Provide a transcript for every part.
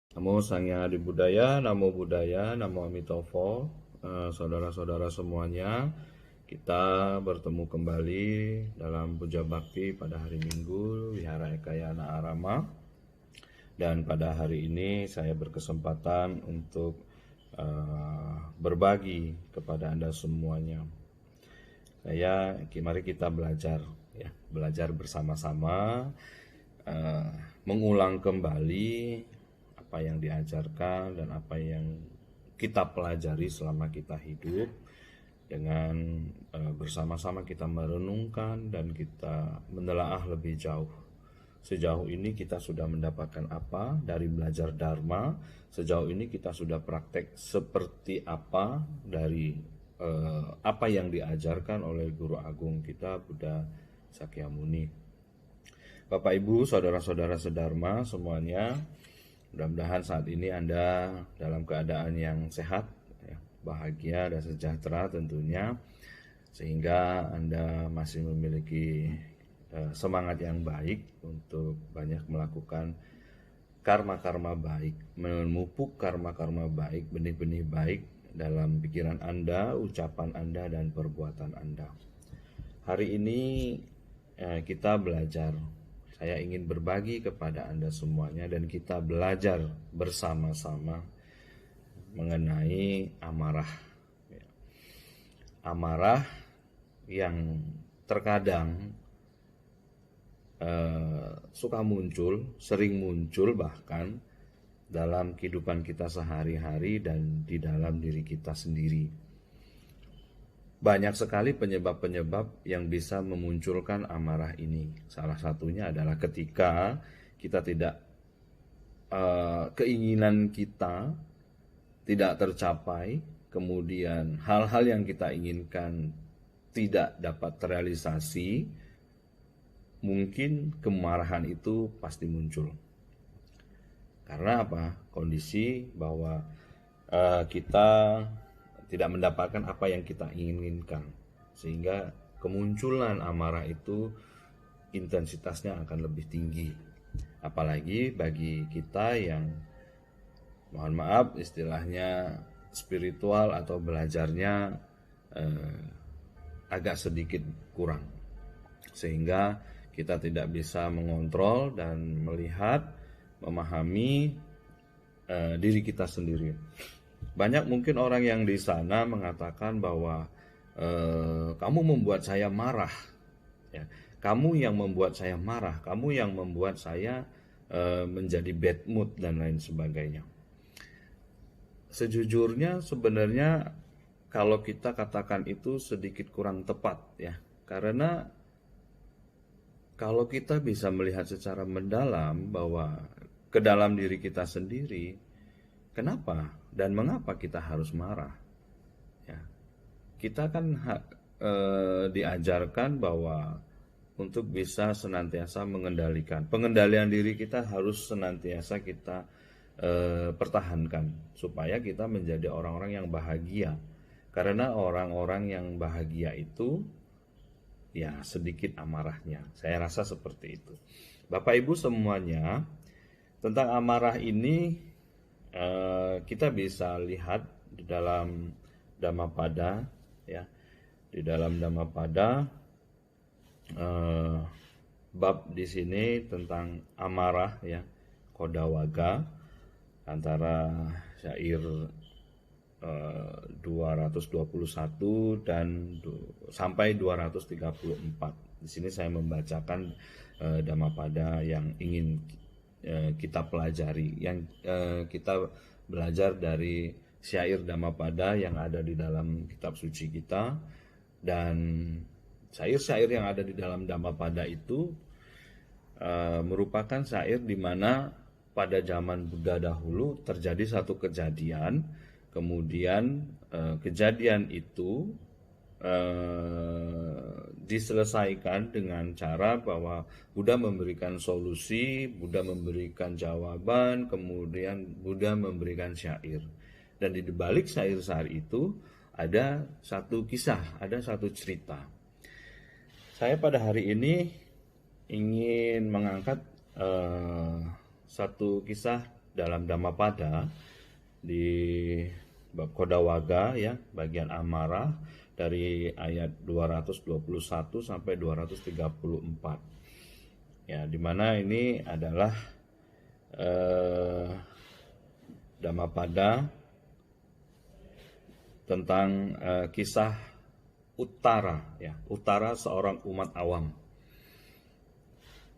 Namo Sang Hyang Adi Budaya, Namo Buddhaya, Namo Amitofo. Saudara-saudara semuanya, kita bertemu kembali dalam Puja Bakti pada hari Minggu, Wihara Ekayana Arama. Dan pada hari ini saya berkesempatan untuk berbagi kepada Anda semuanya. Mari kita belajar, ya, belajar bersama-sama, mengulang kembali apa yang diajarkan dan apa yang kita pelajari selama kita hidup, dengan bersama-sama kita merenungkan dan kita menelaah lebih jauh. Sejauh ini kita sudah mendapatkan apa dari belajar Dharma, sejauh ini kita sudah praktek seperti apa dari apa yang diajarkan oleh Guru Agung kita, Buddha Sakyamuni. Bapak Ibu, saudara-saudara sedharma semuanya, mudah-mudahan saat ini Anda dalam keadaan yang sehat, ya, bahagia dan sejahtera tentunya, sehingga Anda masih memiliki semangat yang baik untuk banyak melakukan karma-karma baik, memupuk karma-karma baik, benih-benih baik dalam pikiran Anda, ucapan Anda, dan perbuatan Anda. Hari ini kita belajar. Saya ingin berbagi kepada Anda semuanya dan kita belajar bersama-sama mengenai amarah. Amarah yang terkadang suka muncul, sering muncul bahkan dalam kehidupan kita sehari-hari dan di dalam diri kita sendiri. Banyak sekali penyebab-penyebab yang bisa memunculkan amarah ini. Salah satunya adalah ketika kita tidak keinginan kita tidak tercapai, kemudian hal-hal yang kita inginkan tidak dapat terrealisasi, mungkin kemarahan itu pasti muncul. Karena apa? Kondisi bahwa kita tidak mendapatkan apa yang kita inginkan, sehingga kemunculan amarah itu intensitasnya akan lebih tinggi. Apalagi bagi kita yang, mohon maaf istilahnya, spiritual atau belajarnya agak sedikit kurang, sehingga kita tidak bisa mengontrol dan melihat, memahami diri kita sendiri. Banyak mungkin orang yang di sana mengatakan bahwa kamu membuat saya marah, ya. Kamu yang membuat saya marah, kamu yang membuat saya menjadi bad mood dan lain sebagainya. Sejujurnya sebenarnya kalau kita katakan itu sedikit kurang tepat, ya, karena kalau kita bisa melihat secara mendalam bahwa ke dalam diri kita sendiri, kenapa dan mengapa kita harus marah? Ya, kita kan diajarkan bahwa untuk bisa senantiasa mengendalikan, pengendalian diri kita harus senantiasa kita pertahankan supaya kita menjadi orang-orang yang bahagia. Karena orang-orang yang bahagia itu ya sedikit amarahnya. Saya rasa seperti itu. Bapak Ibu semuanya, tentang amarah ini kita bisa lihat di dalam Dhammapada, ya. Di dalam Dhammapada bab di sini tentang amarah, ya, Kodawaga, antara syair 221 dan sampai 234. Di sini saya membacakan Dhammapada yang ingin kita pelajari, yang kita belajar dari syair Dhammapada yang ada di dalam kitab suci kita. Dan syair-syair yang ada di dalam Dhammapada itu merupakan syair di mana pada zaman Buddha dahulu terjadi satu kejadian. Kemudian kejadian itu diselesaikan dengan cara bahwa Buddha memberikan solusi, Buddha memberikan jawaban, kemudian Buddha memberikan syair. Dan di balik syair-syair itu ada satu kisah, ada satu cerita. Saya pada hari ini ingin mengangkat satu kisah dalam Dhammapada di bab Kodawaga ya, bagian amarah dari ayat 221 sampai 234. Ya, di mana ini adalah Dhammapada tentang kisah Uttara ya, Uttara seorang umat awam.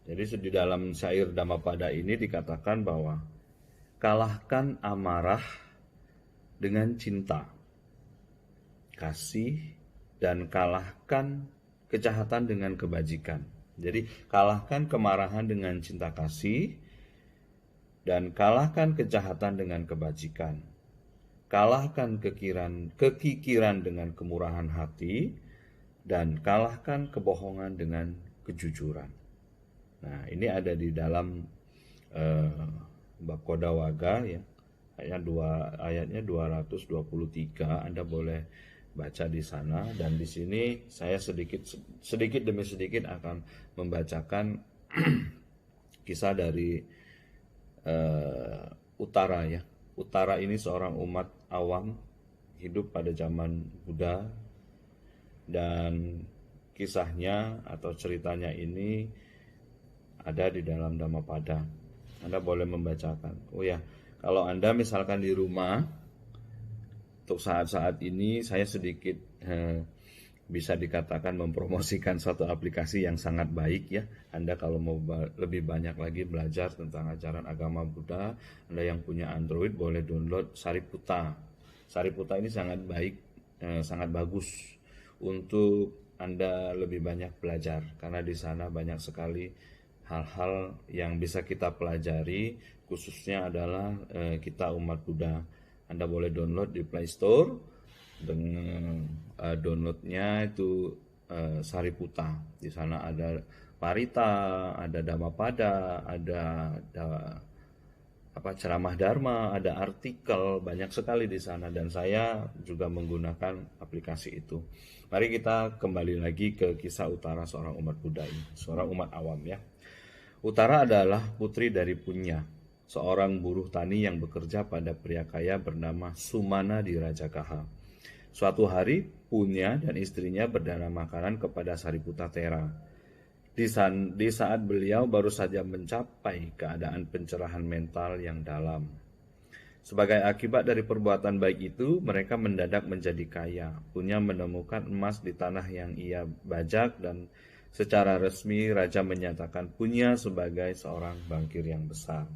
Jadi di dalam syair Dhammapada ini dikatakan bahwa kalahkan amarah dengan cinta, kasih, dan kalahkan kejahatan dengan kebajikan. Jadi kalahkan kemarahan dengan cinta kasih, dan kalahkan kejahatan dengan kebajikan. Kalahkan kekikiran dengan kemurahan hati, dan kalahkan kebohongan dengan kejujuran. Nah, ini ada di dalam bab Kodawaga ya, ayatnya 223. Anda boleh baca di sana, dan di sini saya sedikit demi sedikit akan membacakan kisah dari Uttara ya. Uttara ini seorang umat awam hidup pada zaman Buddha, dan kisahnya atau ceritanya ini ada di dalam Dhammapada. Anda boleh membacakan. Oh ya, kalau Anda misalkan di rumah, untuk saat-saat ini saya sedikit bisa dikatakan mempromosikan suatu aplikasi yang sangat baik ya. Anda kalau mau lebih banyak lagi belajar tentang ajaran agama Buddha, Anda yang punya Android boleh download Sariputta. Sariputta ini sangat baik, sangat bagus untuk Anda lebih banyak belajar, karena di sana banyak sekali hal-hal yang bisa kita pelajari, khususnya adalah kita umat Buddha. Anda boleh download di Play Store, dengan downloadnya itu Sariputta. Di sana ada Parita, ada Dhammapada, ada ceramah Dharma, ada artikel, banyak sekali di sana, dan saya juga menggunakan aplikasi itu. Mari kita kembali lagi ke kisah Uttara seorang umat Buddha ini, seorang umat awam ya. Uttara adalah putri dari Punya, seorang buruh tani yang bekerja pada pria kaya bernama Sumana di Rajagaha. Suatu hari, Punya dan istrinya berdana makanan kepada Sariputta Thera. Di saat beliau baru saja mencapai keadaan pencerahan mental yang dalam. Sebagai akibat dari perbuatan baik itu, mereka mendadak menjadi kaya. Punya menemukan emas di tanah yang ia bajak, dan secara resmi raja menyatakan Punya sebagai seorang bankir yang besar.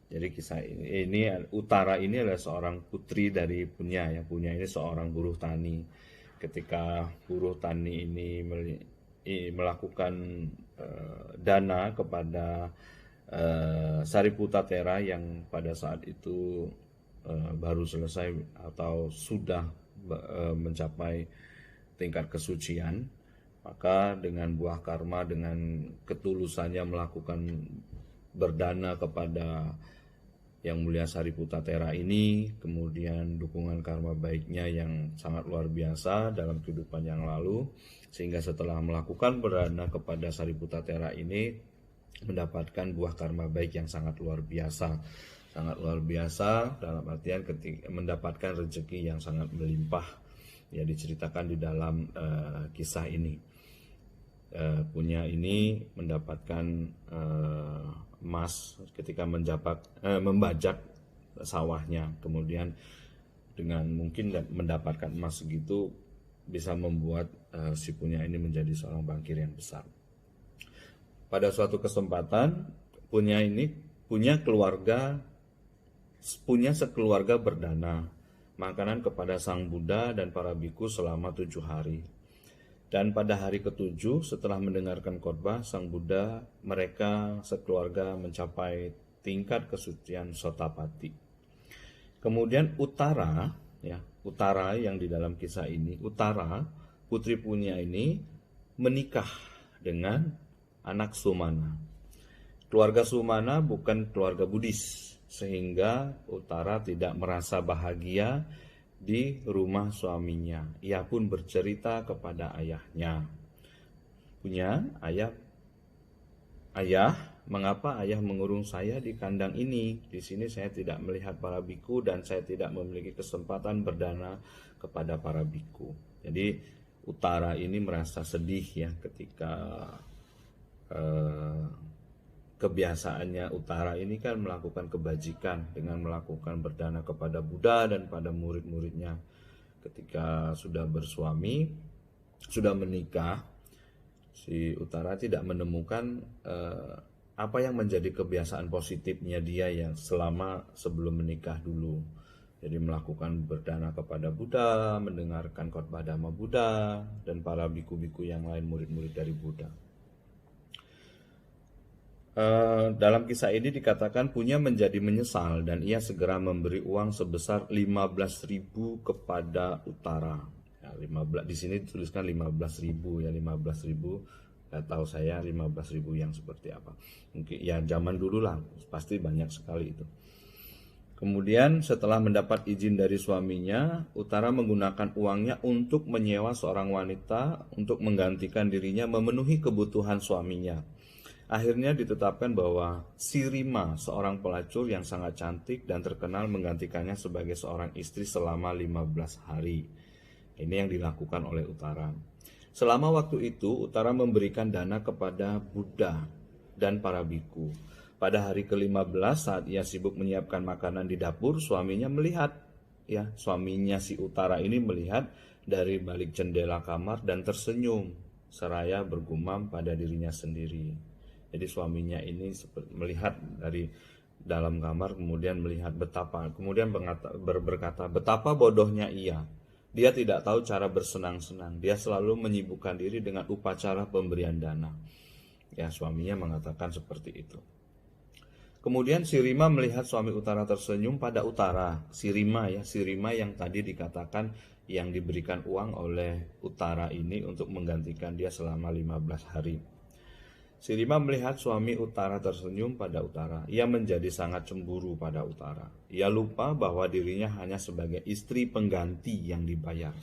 Jadi kisah ini Uttara ini adalah seorang putri dari Punya ya. Punya ini seorang buruh tani. Ketika buruh tani ini melakukan dana kepada Sariputta Thera yang pada saat itu baru selesai atau sudah mencapai tingkat kesucian, maka dengan buah karma, dengan ketulusannya melakukan berdana kepada Yang Mulia Sariputta Thera ini, kemudian dukungan karma baiknya yang sangat luar biasa dalam kehidupan yang lalu, sehingga setelah melakukan berdana kepada Sariputta Thera ini mendapatkan buah karma baik yang sangat luar biasa. Sangat luar biasa dalam artian ketika mendapatkan rezeki yang sangat melimpah. Ya, diceritakan di dalam kisah ini. Punya ini mendapatkan emas ketika membajak sawahnya, kemudian dengan mungkin mendapatkan emas segitu bisa membuat si Punya ini menjadi seorang bankir yang besar. Pada suatu kesempatan Punya sekeluarga berdana makanan kepada Sang Buddha dan para biku selama 7 hari. Dan pada hari ke-7 setelah mendengarkan khotbah Sang Buddha, mereka sekeluarga mencapai tingkat kesucian Sotapati. Kemudian Uttara yang di dalam kisah ini, Uttara, putri Punya ini menikah dengan anak Sumana. Keluarga Sumana bukan keluarga Buddhis, sehingga Uttara tidak merasa bahagia di rumah suaminya. Ia pun bercerita kepada ayahnya. Punya ayah mengapa ayah mengurung saya di kandang ini? Di sini saya tidak melihat para biku dan saya tidak memiliki kesempatan berdana kepada para biku. Jadi Utara ini merasa sedih ya ketika kebiasaannya Utara ini kan melakukan kebajikan dengan melakukan berdana kepada Buddha dan pada murid-muridnya. Ketika sudah bersuami, sudah menikah, si Utara tidak menemukan apa yang menjadi kebiasaan positifnya dia yang selama sebelum menikah dulu. Jadi melakukan berdana kepada Buddha, mendengarkan khotbah Dhamma Buddha, dan para biku-biku yang lain murid-murid dari Buddha. Dalam kisah ini dikatakan punya menjadi menyesal dan ia segera memberi uang sebesar 15.000 kepada Utara. Ya, 15 di sini dituliskan 15.000 ya, 15.000. Nggak tahu saya 15.000 yang seperti apa. Mungkin ya zaman dulu lah, pasti banyak sekali itu. Kemudian setelah mendapat izin dari suaminya, Utara menggunakan uangnya untuk menyewa seorang wanita untuk menggantikan dirinya memenuhi kebutuhan suaminya. Akhirnya ditetapkan bahwa Sirima, seorang pelacur yang sangat cantik dan terkenal, menggantikannya sebagai seorang istri selama 15 hari. Ini yang dilakukan oleh Utara. Selama waktu itu, Utara memberikan dana kepada Buddha dan para biku. Pada hari ke-15 saat ia sibuk menyiapkan makanan di dapur, suaminya melihat, ya, suaminya si Utara ini melihat dari balik jendela kamar dan tersenyum, seraya bergumam pada dirinya sendiri. Jadi suaminya ini melihat dari dalam kamar, kemudian melihat kemudian berkata, betapa bodohnya ia. Dia tidak tahu cara bersenang-senang. Dia selalu menyibukkan diri dengan upacara pemberian dana. Ya, suaminya mengatakan seperti itu. Kemudian Sirima melihat suami Utara tersenyum pada Utara. Sirima yang tadi dikatakan yang diberikan uang oleh Utara ini untuk menggantikan dia selama 15 hari. Sirima melihat suami Utara tersenyum pada Utara. Ia menjadi sangat cemburu pada Utara. Ia lupa bahwa dirinya hanya sebagai istri pengganti yang dibayar.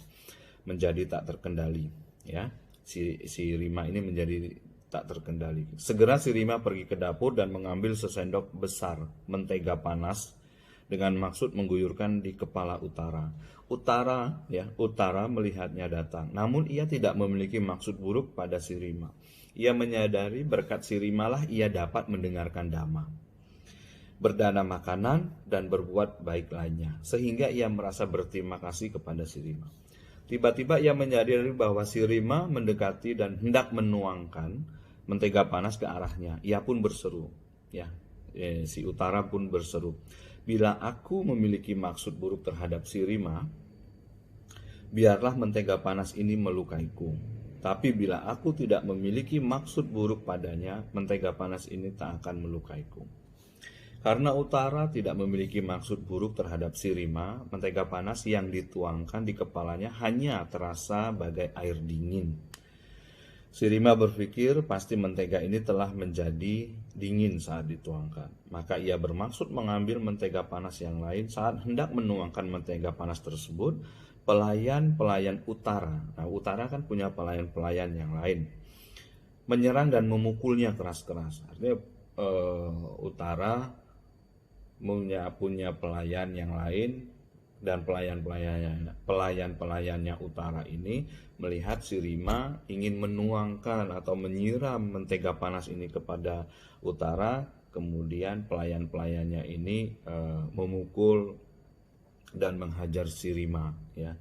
Menjadi tak terkendali. Ya, Sirima ini menjadi tak terkendali. Segera Sirima pergi ke dapur dan mengambil sesendok besar mentega panas dengan maksud mengguyurkan di kepala Utara. Utara melihatnya datang. Namun ia tidak memiliki maksud buruk pada Sirima. Ia menyadari berkat Sirimalah ia dapat mendengarkan Dhamma, berdana makanan, dan berbuat baik lainnya. Sehingga ia merasa berterima kasih kepada Sirima. Tiba-tiba ia menyadari bahwa Sirima mendekati dan hendak menuangkan mentega panas ke arahnya. Ia pun berseru. Si Utara pun berseru, bila aku memiliki maksud buruk terhadap Sirima, biarlah mentega panas ini melukaiku. Tapi bila aku tidak memiliki maksud buruk padanya, mentega panas ini tak akan melukaiku. Karena Utara tidak memiliki maksud buruk terhadap Sirima, mentega panas yang dituangkan di kepalanya hanya terasa bagai air dingin. Sirima berpikir pasti mentega ini telah menjadi dingin saat dituangkan. Maka ia bermaksud mengambil mentega panas yang lain. Saat hendak menuangkan mentega panas tersebut, pelayan-pelayan Utara, nah Utara kan punya pelayan-pelayan yang lain, menyerang dan memukulnya keras-keras. Artinya Utara punya pelayan yang lain, dan pelayan-pelayannya Utara ini melihat Sirima ingin menuangkan atau menyiram mentega panas ini kepada Utara, kemudian pelayan-pelayannya ini memukul dan menghajar Sirima. Ya.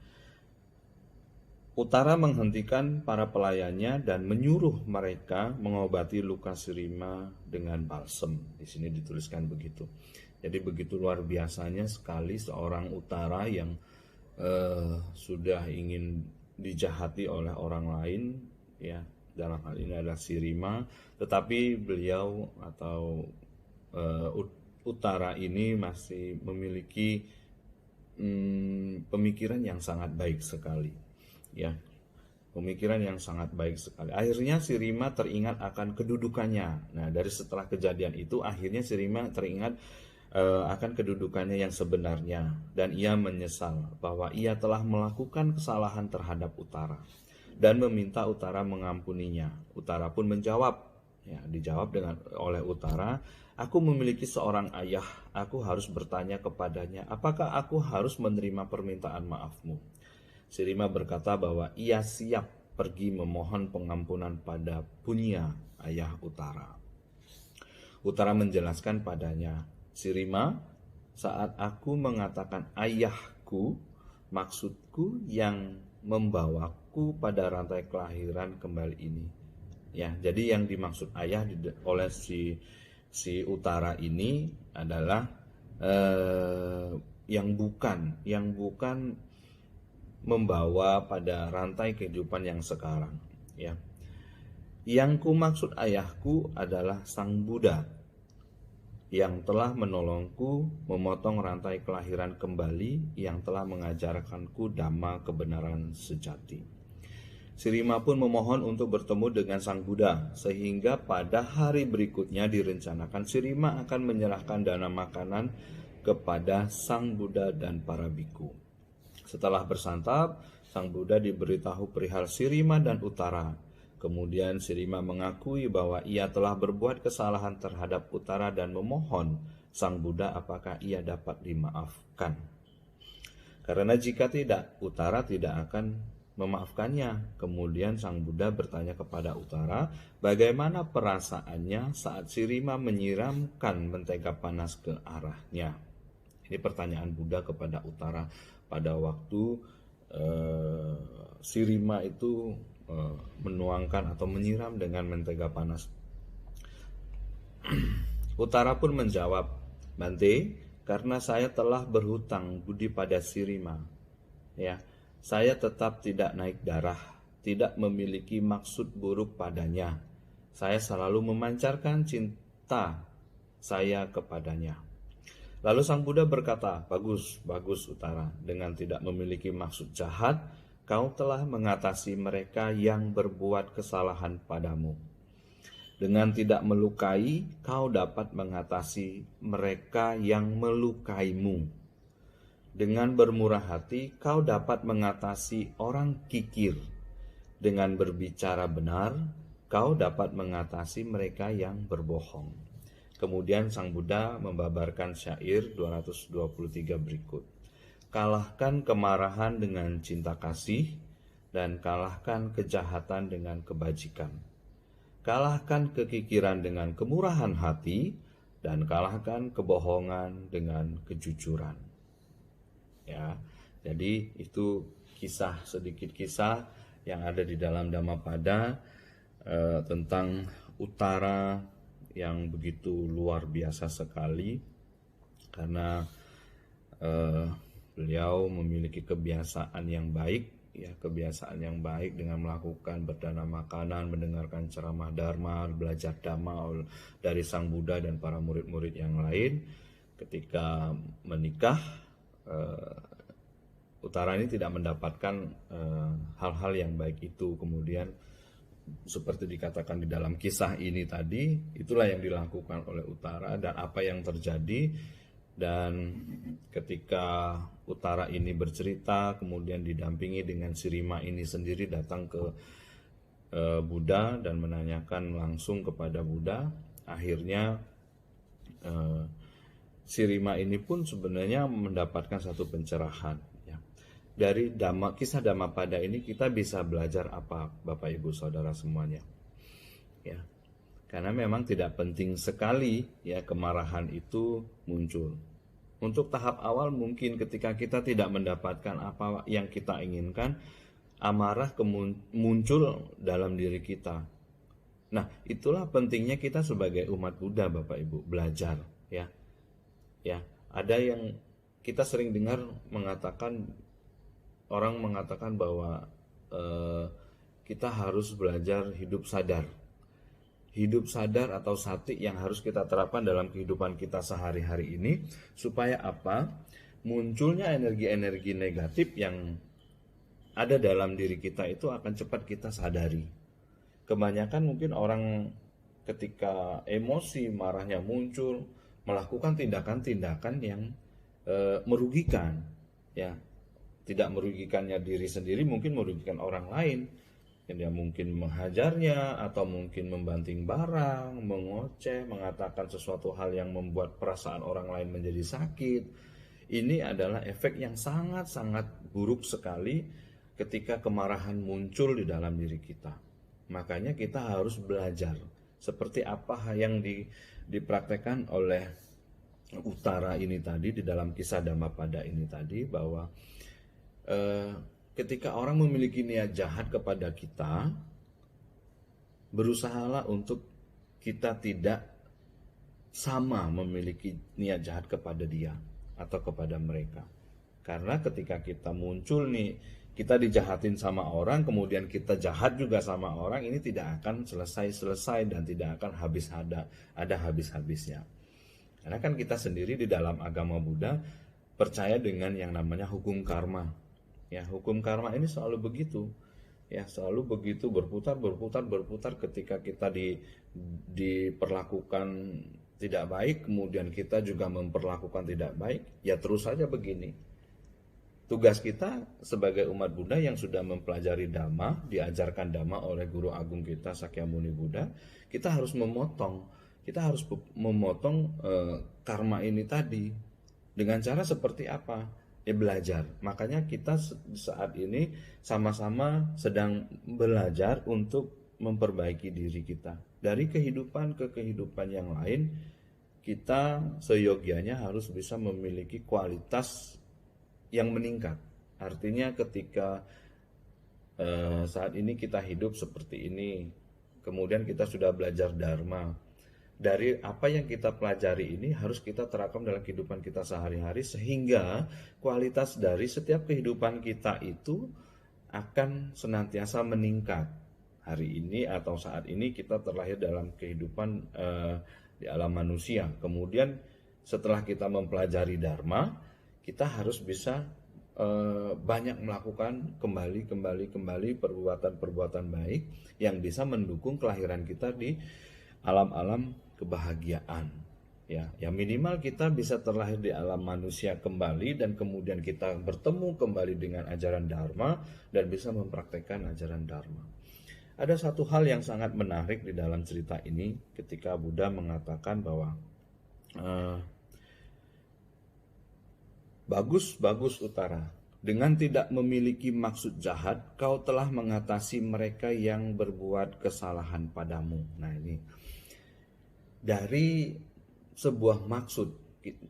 Utara menghentikan para pelayannya dan menyuruh mereka mengobati luka Sirima dengan balsem. Di sini dituliskan begitu. Jadi begitu luar biasanya sekali seorang Utara yang sudah ingin dijahati oleh orang lain, ya, dalam hal ini adalah Sirima, tetapi beliau atau Utara ini masih memiliki pemikiran yang sangat baik sekali, ya, pemikiran yang sangat baik sekali. Akhirnya Sirima teringat akan kedudukannya. Nah, dari setelah kejadian itu akhirnya Sirima teringat akan kedudukannya yang sebenarnya, dan ia menyesal bahwa ia telah melakukan kesalahan terhadap Utara dan meminta Utara mengampuninya. Utara pun menjawab, Ya, dijawab oleh utara, aku memiliki seorang ayah, aku harus bertanya kepadanya, apakah aku harus menerima permintaan maafmu? Sirima berkata bahwa ia siap pergi memohon pengampunan pada punya ayah utara. Utara menjelaskan padanya, Sirima, saat aku mengatakan ayahku, maksudku yang membawaku pada rantai kelahiran kembali ini. Ya, jadi yang dimaksud ayah oleh si utara ini adalah yang bukan membawa pada rantai kehidupan yang sekarang. Ya, yang ku maksud ayahku adalah Sang Buddha yang telah menolongku memotong rantai kelahiran kembali, yang telah mengajarkanku dhamma kebenaran sejati. Sirima pun memohon untuk bertemu dengan Sang Buddha, sehingga pada hari berikutnya direncanakan Sirima akan menyerahkan dana makanan kepada Sang Buddha dan para biku. Setelah bersantap, Sang Buddha diberitahu perihal Sirima dan Utara. Kemudian Sirima mengakui bahwa ia telah berbuat kesalahan terhadap Utara dan memohon Sang Buddha apakah ia dapat dimaafkan. Karena jika tidak, Utara tidak akan memaafkannya. Kemudian Sang Buddha bertanya kepada Utara, bagaimana perasaannya saat Sirima menyiramkan mentega panas ke arahnya. Ini pertanyaan Buddha kepada Utara pada waktu Sirima itu menuangkan atau menyiram dengan mentega panas. Utara pun menjawab, Bante, karena saya telah berhutang budi pada Sirima, ya, saya tetap tidak naik darah, tidak memiliki maksud buruk padanya. Saya selalu memancarkan cinta saya kepadanya. Lalu Sang Buddha berkata, bagus Utara, dengan tidak memiliki maksud jahat, kau telah mengatasi mereka yang berbuat kesalahan padamu. Dengan tidak melukai, kau dapat mengatasi mereka yang melukaimu. Dengan bermurah hati, kau dapat mengatasi orang kikir. Dengan berbicara benar, kau dapat mengatasi mereka yang berbohong. Kemudian Sang Buddha membabarkan syair 223 berikut. Kalahkan kemarahan dengan cinta kasih, dan kalahkan kejahatan dengan kebajikan. Kalahkan kekikiran dengan kemurahan hati, dan kalahkan kebohongan dengan kejujuran. Ya, jadi itu sedikit kisah yang ada di dalam Dhammapada tentang Utara yang begitu luar biasa sekali, karena beliau memiliki kebiasaan yang baik, ya, kebiasaan yang baik dengan melakukan berdana makanan, mendengarkan ceramah dharma, belajar dhamma dari Sang Buddha dan para murid-murid yang lain. Ketika menikah, Utara ini tidak mendapatkan hal-hal yang baik itu. Kemudian seperti dikatakan di dalam kisah ini tadi, itulah yang dilakukan oleh Utara dan apa yang terjadi. Dan ketika Utara ini bercerita, kemudian didampingi dengan Sirima ini sendiri datang ke Buddha dan menanyakan langsung kepada Buddha, akhirnya Sirima ini pun sebenarnya mendapatkan satu pencerahan. Ya. Dari kisah Dhammapada ini kita bisa belajar apa, Bapak Ibu Saudara semuanya? Ya, karena memang tidak penting sekali ya kemarahan itu muncul. Untuk tahap awal mungkin ketika kita tidak mendapatkan apa yang kita inginkan, amarah muncul dalam diri kita. Nah, itulah pentingnya kita sebagai umat Buddha, Bapak Ibu, belajar ya. Ya, ada yang kita sering dengar orang mengatakan bahwa kita harus belajar hidup sadar. Hidup sadar atau sati yang harus kita terapkan dalam kehidupan kita sehari-hari ini, supaya apa? Munculnya energi-energi negatif yang ada dalam diri kita itu akan cepat kita sadari. Kebanyakan mungkin orang ketika emosi, marahnya muncul, melakukan tindakan-tindakan yang merugikan, ya, tidak merugikannya diri sendiri, mungkin merugikan orang lain. Dia mungkin menghajarnya atau mungkin membanting barang, mengoceh, mengatakan sesuatu hal yang membuat perasaan orang lain menjadi sakit. Ini adalah efek yang sangat-sangat buruk sekali ketika kemarahan muncul di dalam diri kita. Makanya kita harus belajar seperti apa yang dipraktekkan oleh Utara ini tadi di dalam kisah Dhammapada ini tadi, bahwa ketika orang memiliki niat jahat kepada kita, berusahalah untuk kita tidak sama memiliki niat jahat kepada dia atau kepada mereka. Karena ketika kita muncul nih, kita dijahatin sama orang, kemudian kita jahat juga sama orang, ini tidak akan selesai-selesai dan tidak akan ada habis-habisnya. Karena kan kita sendiri di dalam agama Buddha percaya dengan yang namanya hukum karma. Ya, hukum karma ini selalu begitu. Ya, selalu begitu, berputar ketika kita diperlakukan tidak baik, kemudian kita juga memperlakukan tidak baik, ya terus saja begini. Tugas kita sebagai umat Buddha yang sudah mempelajari Dhamma, diajarkan Dhamma oleh guru agung kita Sakyamuni Buddha, kita harus memotong karma ini tadi. Dengan cara seperti apa? Ya belajar. Makanya kita saat ini sama-sama sedang belajar untuk memperbaiki diri kita. Dari kehidupan ke kehidupan yang lain, kita seyogianya harus bisa memiliki kualitas yang meningkat. Artinya ketika saat ini kita hidup seperti ini, kemudian kita sudah belajar Dharma, dari apa yang kita pelajari ini harus kita terapkan dalam kehidupan kita sehari-hari, sehingga kualitas dari setiap kehidupan kita itu akan senantiasa meningkat. Hari ini atau saat ini kita terlahir dalam kehidupan di alam manusia. Kemudian setelah kita mempelajari Dharma, kita harus bisa banyak melakukan kembali perbuatan-perbuatan baik yang bisa mendukung kelahiran kita di alam-alam kebahagiaan. Ya minimal kita bisa terlahir di alam manusia kembali, dan kemudian kita bertemu kembali dengan ajaran Dharma dan bisa mempraktekkan ajaran Dharma. Ada satu hal yang sangat menarik di dalam cerita ini ketika Buddha mengatakan bahwa bagus Utara, dengan tidak memiliki maksud jahat, kau telah mengatasi mereka yang berbuat kesalahan padamu. Nah ini dari sebuah maksud,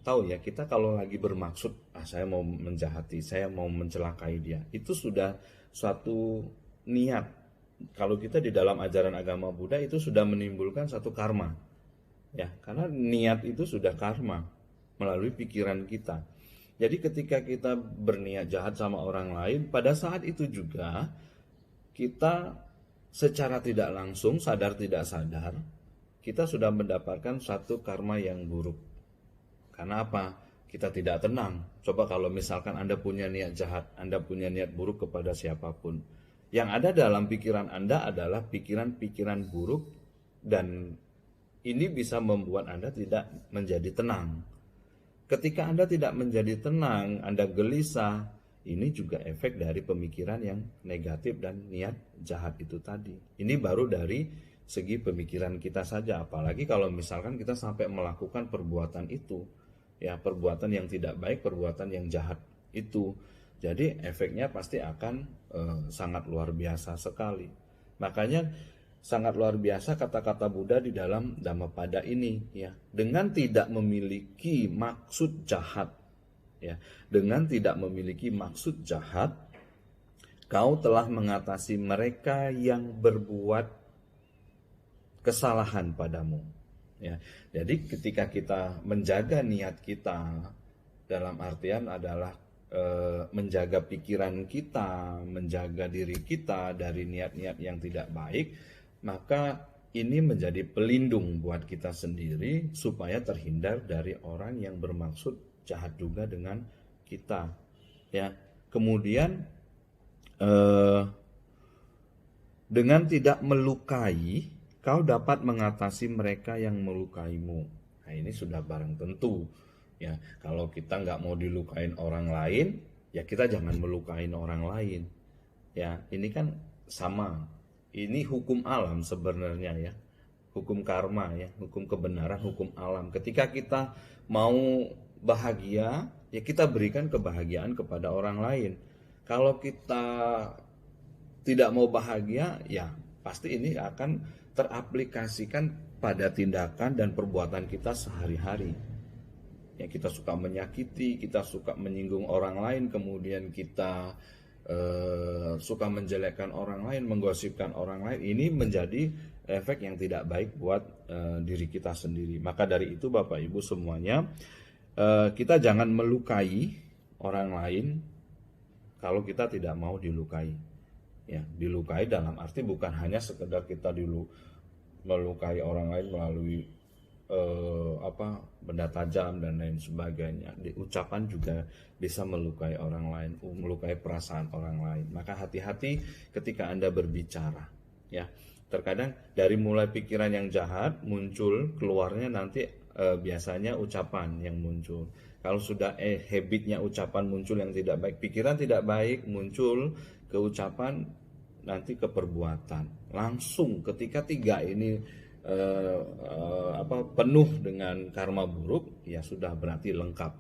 tahu ya, kita kalau lagi bermaksud, saya mau menjahati, saya mau mencelakai dia, itu sudah suatu niat. Kalau kita di dalam ajaran agama Buddha itu sudah menimbulkan satu karma, ya, karena niat itu sudah karma melalui pikiran kita. Jadi ketika kita berniat jahat sama orang lain, pada saat itu juga kita secara tidak langsung, sadar tidak sadar, kita sudah mendapatkan satu karma yang buruk. Karena apa? Kita tidak tenang. Coba kalau misalkan Anda punya niat jahat, Anda punya niat buruk kepada siapapun, yang ada dalam pikiran Anda adalah pikiran-pikiran buruk, dan ini bisa membuat Anda tidak menjadi tenang. Ketika Anda tidak menjadi tenang, Anda gelisah, ini juga efek dari pemikiran yang negatif dan niat jahat itu tadi. Ini baru dari segi pemikiran kita saja, apalagi kalau misalkan kita sampai melakukan perbuatan itu, ya, perbuatan yang tidak baik, perbuatan yang jahat itu. Jadi efeknya pasti akan sangat luar biasa sekali. Makanya sangat luar biasa kata-kata Buddha di dalam Dhammapada ini, ya. Dengan tidak memiliki maksud jahat, ya. Dengan tidak memiliki maksud jahat, kau telah mengatasi mereka yang berbuat kesalahan padamu. Ya. Jadi ketika kita menjaga niat kita, dalam artian adalah menjaga pikiran kita, menjaga diri kita dari niat-niat yang tidak baik, maka ini menjadi pelindung buat kita sendiri supaya terhindar dari orang yang bermaksud jahat juga dengan kita. Ya. Kemudian dengan tidak melukai, kau dapat mengatasi mereka yang melukaimu. Nah ini sudah barang tentu, ya. Kalau kita nggak mau dilukain orang lain, ya kita jangan melukain orang lain. Ya ini kan sama. Ini hukum alam sebenarnya ya. Hukum karma ya, hukum kebenaran, hukum alam. Ketika kita mau bahagia, ya kita berikan kebahagiaan kepada orang lain. Kalau kita tidak mau bahagia, ya pasti ini akan teraplikasikan pada tindakan dan perbuatan kita sehari-hari. Ya, kita suka menyakiti, kita suka menyinggung orang lain, kemudian kita suka menjelekkan orang lain, menggosipkan orang lain. Ini menjadi efek yang tidak baik buat diri kita sendiri. Maka dari itu Bapak Ibu semuanya, kita jangan melukai orang lain kalau kita tidak mau dilukai. Ya, dilukai dalam arti bukan hanya sekedar kita melukai orang lain melalui benda tajam dan lain sebagainya. Di ucapan juga bisa melukai orang lain, melukai perasaan orang lain. Maka hati-hati ketika Anda berbicara. Ya, terkadang dari mulai pikiran yang jahat muncul, keluarnya nanti biasanya ucapan yang muncul. Kalau sudah habitnya ucapan muncul yang tidak baik, pikiran tidak baik muncul ke ucapan, nanti ke perbuatan. Langsung ketika tiga ini penuh dengan karma buruk, ya sudah berarti lengkap.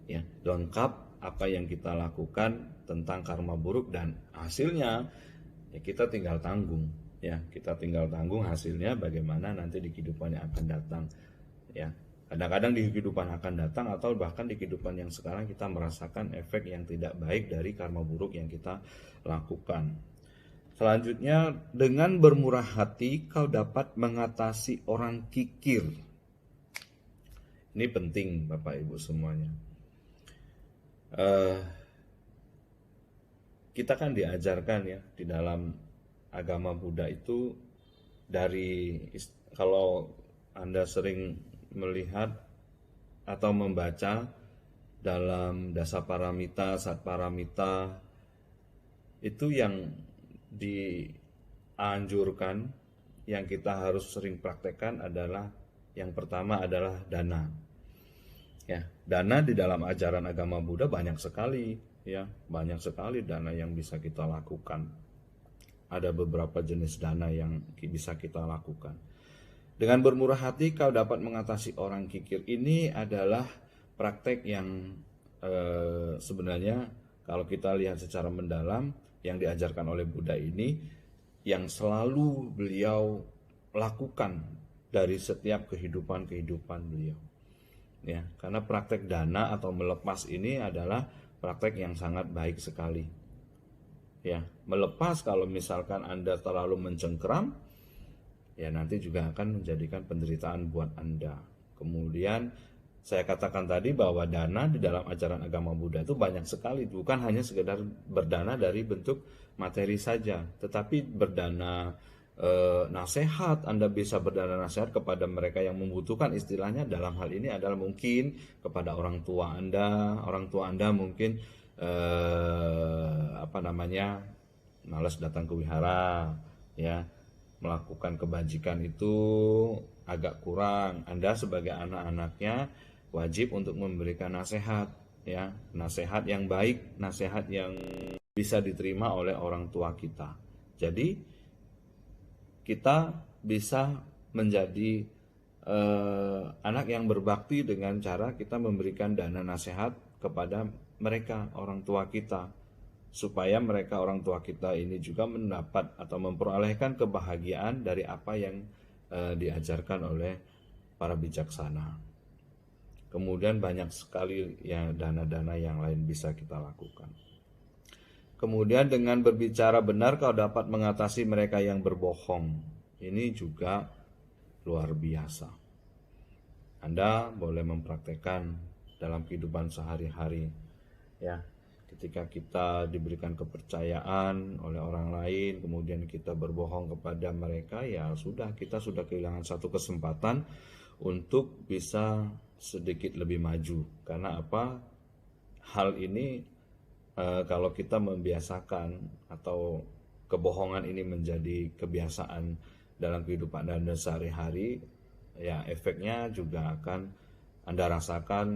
Ya, lengkap apa yang kita lakukan tentang karma buruk, dan hasilnya ya kita tinggal tanggung. Ya, kita tinggal tanggung hasilnya bagaimana nanti di kehidupan yang akan datang. Ya, kadang-kadang di kehidupan akan datang atau bahkan di kehidupan yang sekarang kita merasakan efek yang tidak baik dari karma buruk yang kita lakukan. Selanjutnya, dengan bermurah hati kau dapat mengatasi orang kikir. Ini penting Bapak Ibu semuanya. Kita kan diajarkan ya di dalam agama Buddha itu, kalau Anda sering melihat atau membaca dalam Dasaparamita, Satparamita, itu yang dianjurkan, yang kita harus sering praktekkan adalah yang pertama adalah dana. Ya, dana di dalam ajaran agama Buddha banyak sekali, ya, banyak sekali dana yang bisa kita lakukan. Ada beberapa jenis dana yang bisa kita lakukan. Dengan bermurah hati kau dapat mengatasi orang kikir. Ini adalah praktek yang sebenarnya kalau kita lihat secara mendalam, yang diajarkan oleh Buddha ini, yang selalu beliau lakukan dari setiap kehidupan beliau. Ya, karena praktek dana atau melepas ini adalah praktek yang sangat baik sekali. Ya, melepas kalau misalkan Anda terlalu mencengkeram, ya nanti juga akan menjadikan penderitaan buat Anda. Kemudian saya katakan tadi bahwa dana di dalam ajaran agama Buddha itu banyak sekali, bukan hanya sekedar berdana dari bentuk materi saja, tetapi berdana nasihat. Anda bisa berdana nasihat kepada mereka yang membutuhkan, istilahnya dalam hal ini adalah mungkin kepada orang tua Anda mungkin malas datang ke wihara, ya, melakukan kebajikan itu agak kurang. Anda sebagai anak-anaknya wajib untuk memberikan nasihat, ya, nasihat yang baik, nasihat yang bisa diterima oleh orang tua kita. Jadi kita bisa menjadi anak yang berbakti dengan cara kita memberikan dana nasihat kepada mereka, orang tua kita, supaya mereka, orang tua kita ini juga mendapat atau memperolehkan kebahagiaan dari apa yang diajarkan oleh para bijaksana. Kemudian banyak sekali ya dana-dana yang lain bisa kita lakukan. Kemudian dengan berbicara benar kau dapat mengatasi mereka yang berbohong. Ini juga luar biasa. Anda boleh mempraktekkan dalam kehidupan sehari-hari. Ya, ketika kita diberikan kepercayaan oleh orang lain, kemudian kita berbohong kepada mereka, ya sudah, kita sudah kehilangan satu kesempatan untuk bisa sedikit lebih maju. Karena apa? Hal ini kalau kita membiasakan atau kebohongan ini menjadi kebiasaan dalam kehidupan Anda sehari-hari, ya efeknya juga akan Anda rasakan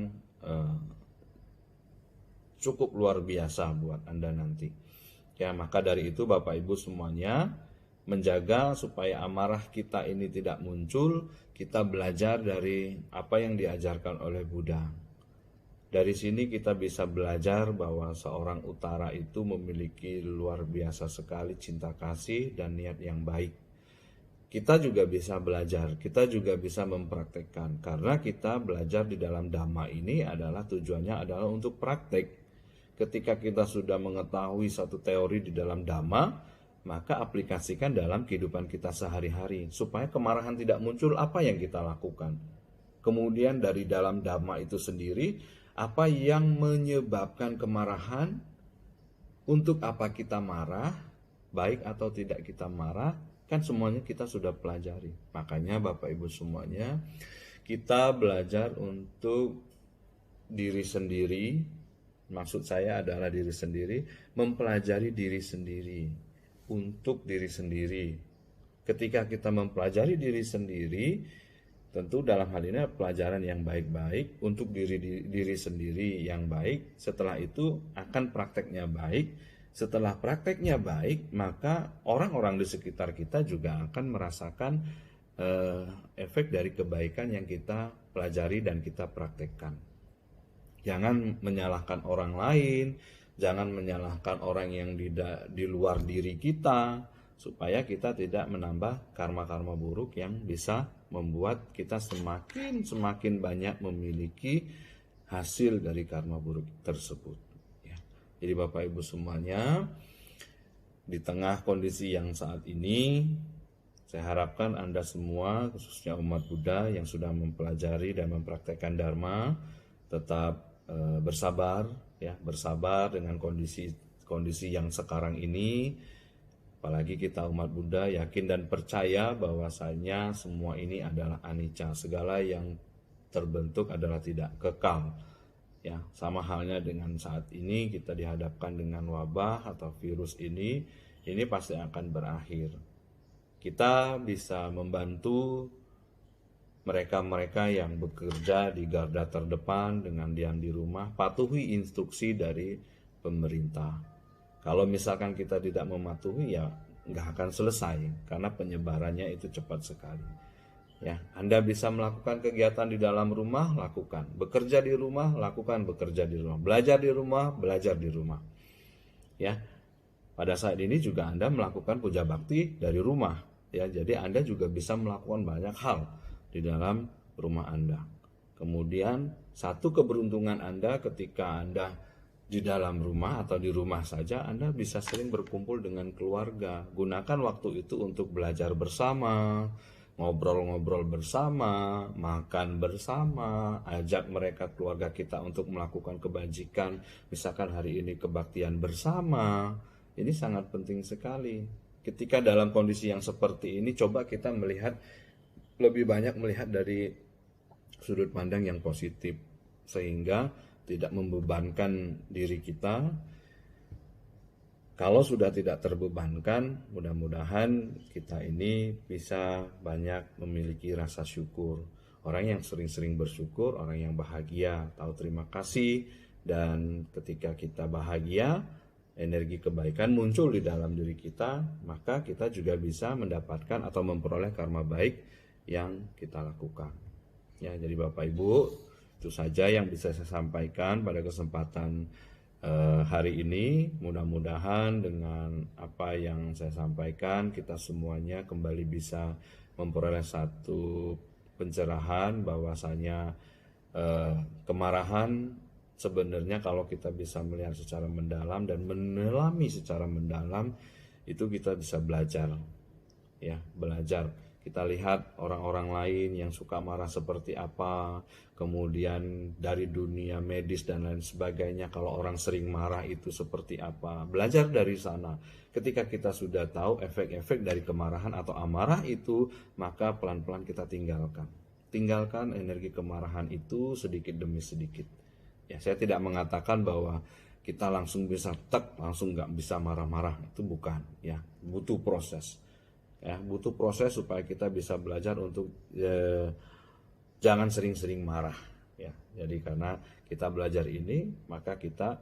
cukup luar biasa buat Anda nanti. Ya, maka dari itu Bapak Ibu semuanya, menjaga supaya amarah kita ini tidak muncul, kita belajar dari apa yang diajarkan oleh Buddha. Dari sini kita bisa belajar bahwa seorang utara itu memiliki luar biasa sekali cinta kasih dan niat yang baik. Kita juga bisa belajar, kita juga bisa mempraktekkan. Karena kita belajar di dalam Dhamma ini adalah tujuannya adalah untuk praktek. Ketika kita sudah mengetahui satu teori di dalam Dhamma, maka aplikasikan dalam kehidupan kita sehari-hari. Supaya kemarahan tidak muncul, apa yang kita lakukan? Kemudian dari dalam Dhamma itu sendiri, apa yang menyebabkan kemarahan, untuk apa kita marah, baik atau tidak kita marah, kan semuanya kita sudah pelajari. Makanya Bapak Ibu semuanya, kita belajar untuk diri sendiri, maksud saya adalah diri sendiri, mempelajari diri sendiri, untuk diri sendiri. Ketika kita mempelajari diri sendiri, tentu dalam hal ini pelajaran yang baik-baik untuk diri sendiri yang baik. Setelah itu akan prakteknya baik. Setelah prakteknya baik, maka orang-orang di sekitar kita juga akan merasakan efek dari kebaikan yang kita pelajari dan kita praktekkan. Jangan menyalahkan orang lain, jangan menyalahkan orang yang di luar diri kita, supaya kita tidak menambah karma-karma buruk yang bisa membuat kita semakin banyak memiliki hasil dari karma buruk tersebut. Ya. Jadi Bapak Ibu semuanya, di tengah kondisi yang saat ini, saya harapkan Anda semua, khususnya umat Buddha yang sudah mempelajari dan mempraktekkan Dharma, tetap bersabar, ya, bersabar dengan kondisi yang sekarang ini. Apalagi kita umat Buddha yakin dan percaya bahwasanya semua ini adalah anicca, segala yang terbentuk adalah tidak kekal. Ya, sama halnya dengan saat ini kita dihadapkan dengan wabah atau virus ini pasti akan berakhir. Kita bisa membantu mereka-mereka yang bekerja di garda terdepan dengan diam di rumah, patuhi instruksi dari pemerintah. Kalau misalkan kita tidak mematuhi, ya nggak akan selesai, karena penyebarannya itu cepat sekali. Ya, Anda bisa melakukan kegiatan di dalam rumah, lakukan. Bekerja di rumah, lakukan bekerja di rumah. Belajar di rumah, belajar di rumah. Ya, pada saat ini juga Anda melakukan puja bakti dari rumah. Ya, jadi Anda juga bisa melakukan banyak hal di dalam rumah Anda. Kemudian satu keberuntungan Anda ketika Anda di dalam rumah atau di rumah saja, Anda bisa sering berkumpul dengan keluarga. Gunakan waktu itu untuk belajar bersama, ngobrol-ngobrol bersama, makan bersama, ajak mereka keluarga kita untuk melakukan kebajikan. Misalkan hari ini kebaktian bersama. Ini sangat penting sekali. Ketika dalam kondisi yang seperti ini, coba kita lebih banyak melihat dari sudut pandang yang positif, sehingga tidak membebankan diri kita. Kalau sudah tidak terbebankan, mudah-mudahan kita ini bisa banyak memiliki rasa syukur. Orang yang sering-sering bersyukur, orang yang bahagia, tahu terima kasih, dan ketika kita bahagia, energi kebaikan muncul di dalam diri kita, maka kita juga bisa mendapatkan atau memperoleh karma baik yang kita lakukan. Ya, jadi Bapak Ibu, itu saja yang bisa saya sampaikan pada kesempatan hari ini. Mudah-mudahan dengan apa yang saya sampaikan, kita semuanya kembali bisa memperoleh satu pencerahan bahwasanya kemarahan sebenarnya kalau kita bisa melihat secara mendalam dan menyelami secara mendalam, itu kita bisa belajar. Ya, belajar. Kita lihat orang-orang lain yang suka marah seperti apa, kemudian dari dunia medis dan lain sebagainya, kalau orang sering marah itu seperti apa. Belajar dari sana. Ketika kita sudah tahu efek-efek dari kemarahan atau amarah itu, maka pelan-pelan kita tinggalkan. Tinggalkan energi kemarahan itu sedikit demi sedikit. Ya, saya tidak mengatakan bahwa kita langsung bisa langsung nggak bisa marah-marah, itu bukan. Ya, butuh proses. Ya, butuh proses supaya kita bisa belajar untuk jangan sering-sering marah. Ya, jadi karena kita belajar ini, maka kita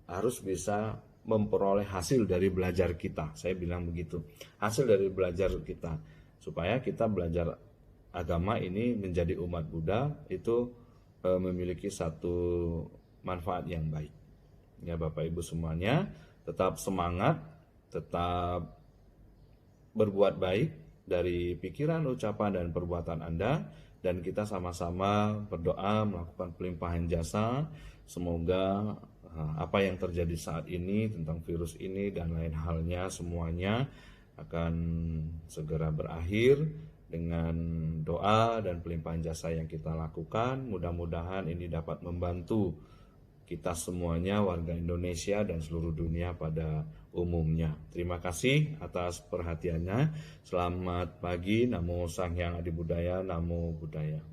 harus bisa memperoleh hasil dari belajar kita. Saya bilang begitu, hasil dari belajar kita, supaya kita belajar agama ini menjadi umat Buddha itu memiliki satu manfaat yang baik. Ya Bapak Ibu semuanya, tetap semangat, tetap berbuat baik dari pikiran, ucapan, dan perbuatan Anda, dan kita sama-sama berdoa melakukan pelimpahan jasa. Semoga apa yang terjadi saat ini tentang virus ini dan lain halnya semuanya akan segera berakhir dengan doa dan pelimpahan jasa yang kita lakukan. Mudah-mudahan ini dapat membantu kita semuanya, warga Indonesia dan seluruh dunia pada umumnya. Terima kasih atas perhatiannya. Selamat pagi. Namo Sang Hyang Adi Budaya. Namo Buddhaya.